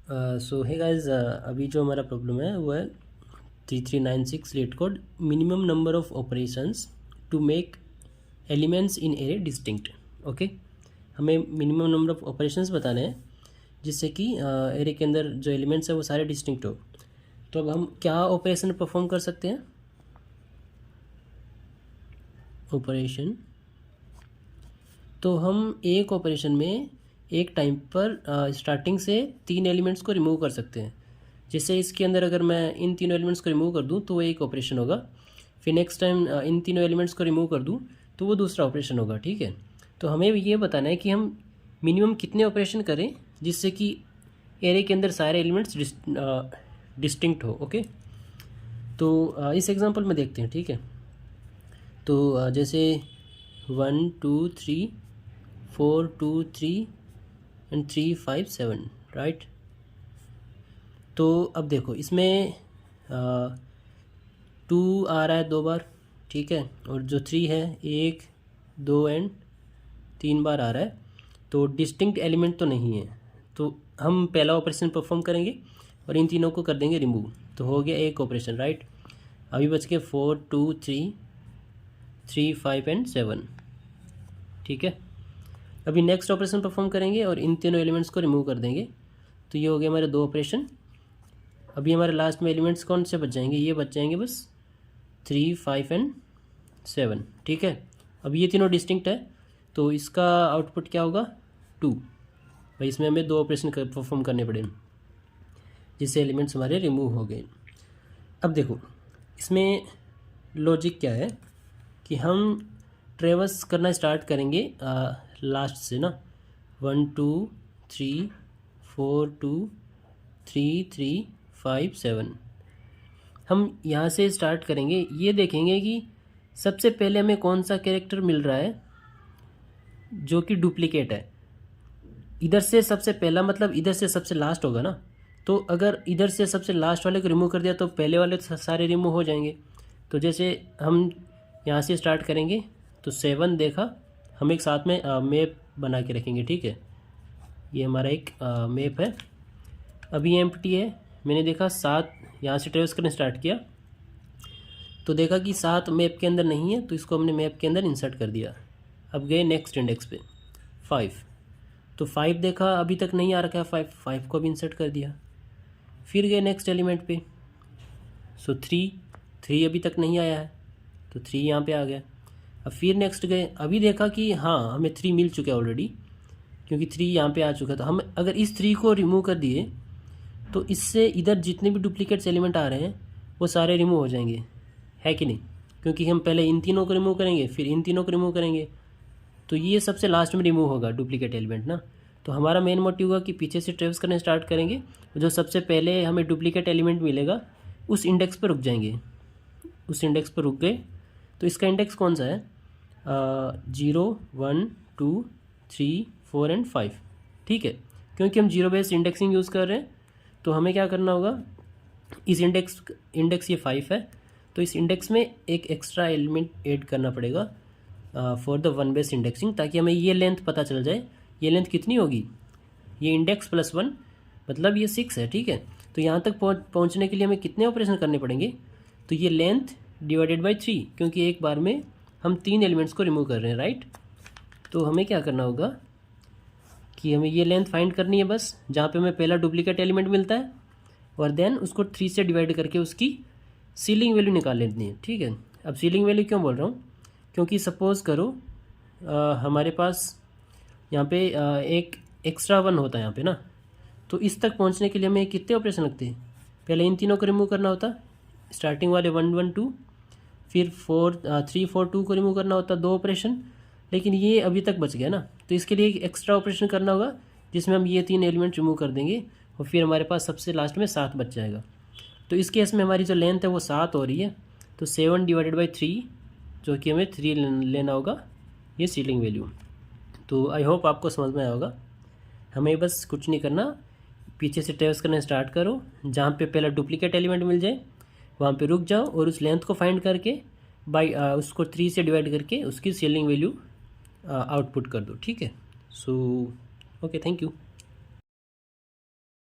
सो है गाइज, अभी जो हमारा प्रॉब्लम है वो है 3396 LeetCode minimum number of operations to make elements in array distinct. Okay, हमें मिनिमम नंबर ऑफ ऑपरेशंस बताने हैं जिससे कि एरे के अंदर जो एलिमेंट्स है वो सारे डिस्टिंक्ट हो। तो अब हम क्या ऑपरेशन परफॉर्म कर सकते हैं? ऑपरेशन, तो हम एक ऑपरेशन में एक टाइम पर स्टार्टिंग से 3 एलिमेंट्स को रिमूव कर सकते हैं। जैसे इसके अंदर अगर मैं इन तीनों एलिमेंट्स को रिमूव कर दूं तो वो एक ऑपरेशन होगा, फिर नेक्स्ट टाइम इन तीनों एलिमेंट्स को रिमूव कर दूं तो वो दूसरा ऑपरेशन होगा। ठीक है, तो हमें ये बताना है कि हम मिनिमम कितने ऑपरेशन करें जिससे कि एरे के अंदर सारे एलिमेंट्स डिस्टिंक्ट हो। ओके, तो इस एग्जांपल में देखते हैं। ठीक है, तो जैसे 1 2 3 4 2 3 एंड 3 5 7, राइट। तो अब देखो इसमें 2 आ रहा है 2 बार, ठीक है, और जो 3 है 1 2 एंड 3 बार आ रहा है, तो डिस्टिंक्ट एलिमेंट तो नहीं है। तो हम पहला ऑपरेशन परफॉर्म करेंगे और इन तीनों को कर देंगे रिमूव, तो हो गया एक ऑपरेशन, राइट। अभी बच के 4 2 3 3 5 एंड 7, ठीक है। अभी नेक्स्ट ऑपरेशन परफॉर्म करेंगे और इन तीनों एलिमेंट्स को रिमूव कर देंगे, तो ये हो गया हमारे 2 ऑपरेशन। अभी हमारे लास्ट में एलिमेंट्स कौन से बच जाएंगे? ये बच जाएंगे बस 3 5 एंड 7, ठीक है। अब ये तीनों डिस्टिंक्ट है तो इसका आउटपुट क्या होगा? 2। भाई इसमें हमें 2 ऑपरेशन परफॉर्म करने पड़े जिससे एलिमेंट्स हमारे रिमूव हो गए। अब देखो इसमें लॉजिक क्या है कि हम ट्रेवर्स करना स्टार्ट करेंगे लास्ट से ना, 1 2 3 4 2 3 3 5 7। हम यहाँ से स्टार्ट करेंगे, ये देखेंगे कि सबसे पहले हमें कौन सा कैरेक्टर मिल रहा है जो कि डुप्लीकेट है। इधर से सबसे पहला मतलब इधर से सबसे लास्ट होगा ना, तो अगर इधर से सबसे लास्ट वाले को रिमूव कर दिया तो पहले वाले सारे रिमूव हो जाएंगे। तो जैसे हम यहाँ से स्टार्ट करेंगे तो 7 देखा, हम एक साथ में मैप बना के रखेंगे, ठीक है। ये हमारा एक मैप है। अभी ये एम्प्टी है, मैंने देखा 7, यहाँ से ट्रेवर्स करने स्टार्ट किया तो देखा कि 7 मैप के अंदर नहीं है, तो इसको हमने मैप के अंदर इंसर्ट कर दिया। अब गए नेक्स्ट इंडेक्स पे 5, तो 5 देखा अभी तक नहीं आ रखा है, 5 को भी इंसर्ट कर दिया। फिर गए नेक्स्ट एलिमेंट पे, सो 3 अभी तक नहीं आया है तो 3 यहाँ पे आ गया। अब फिर नेक्स्ट गए, अभी देखा कि हाँ हमें 3 मिल चुका है ऑलरेडी, क्योंकि 3 यहाँ पे आ चुका है। तो हम अगर इस 3 को रिमूव कर दिए तो इससे इधर जितने भी डुप्लीकेट्स एलिमेंट आ रहे हैं वो सारे रिमूव हो जाएंगे, है कि नहीं? क्योंकि हम पहले इन तीनों को रिमूव करेंगे फिर इन तीनों को रिमूव करेंगे, तो ये सबसे लास्ट में रिमूव होगा डुप्लीकेट एलिमेंट ना। तो हमारा मेन मोटिव होगा कि पीछे से ट्रेवर्स करने स्टार्ट करेंगे, जो सबसे पहले हमें डुप्लीकेट एलिमेंट मिलेगा उस इंडेक्स पर रुक जाएंगे। उस इंडेक्स पर रुक गए तो इसका इंडेक्स कौन सा है? 0 1 2 3 4 एंड 5, ठीक है। क्योंकि हम जीरो बेस्ड इंडेक्सिंग यूज़ कर रहे हैं तो हमें क्या करना होगा, इस इंडेक्स ये 5 है तो इस इंडेक्स में एक एक्स्ट्रा एलिमेंट ऐड करना पड़ेगा फॉर द 1 बेस्ड इंडेक्सिंग, ताकि हमें ये लेंथ पता चल जाए। ये लेंथ कितनी होगी? ये इंडेक्स प्लस 1 मतलब ये 6 है, ठीक है। तो यहाँ तक पहुँचने के लिए हमें कितने ऑपरेशन करने पड़ेंगे? तो ये लेंथ डिवाइडेड बाई 3, क्योंकि एक बार में हम 3 एलिमेंट्स को रिमूव कर रहे हैं, राइट। तो हमें क्या करना होगा कि हमें ये लेंथ फाइंड करनी है बस, जहाँ पे हमें पहला डुप्लीकेट एलिमेंट मिलता है, और देन उसको 3 से डिवाइड करके उसकी सीलिंग वैल्यू निकाल लेनी है, ठीक है। अब सीलिंग वैल्यू क्यों बोल रहा हूँ? क्योंकि सपोज़ करो हमारे पास यहाँ पे एक एक्स्ट्रा 1 होता है यहाँ पे ना, तो इस तक पहुँचने के लिए हमें कितने ऑपरेशन लगते हैं? पहले इन तीनों को रिमूव करना होता, स्टार्टिंग वाले 1 1 2, फिर 3 4 2 को रिमूव करना होता, 2 ऑपरेशन। लेकिन ये अभी तक बच गया ना, तो इसके लिए एक एक्स्ट्रा ऑपरेशन करना होगा जिसमें हम ये 3 एलिमेंट रिमूव कर देंगे और फिर हमारे पास सबसे लास्ट में 7 बच जाएगा। तो इस केस में हमारी जो लेंथ है वो 7 हो रही है, तो 7 डिवाइडेड बाई 3, जो कि हमें 3 लेना होगा, ये सीलिंग वैल्यू। तो आई होप आपको समझ में आया होगा। हमें बस कुछ नहीं करना, पीछे से ट्रेवर्स करना स्टार्ट करो, जहाँ पे पहला डुप्लीकेट एलिमेंट मिल जाए वहाँ पे रुक जाओ और उस लेंथ को फाइंड करके बाई उसको 3 से डिवाइड करके उसकी सीलिंग वैल्यू आउटपुट कर दो, ठीक है। So okay, thank you.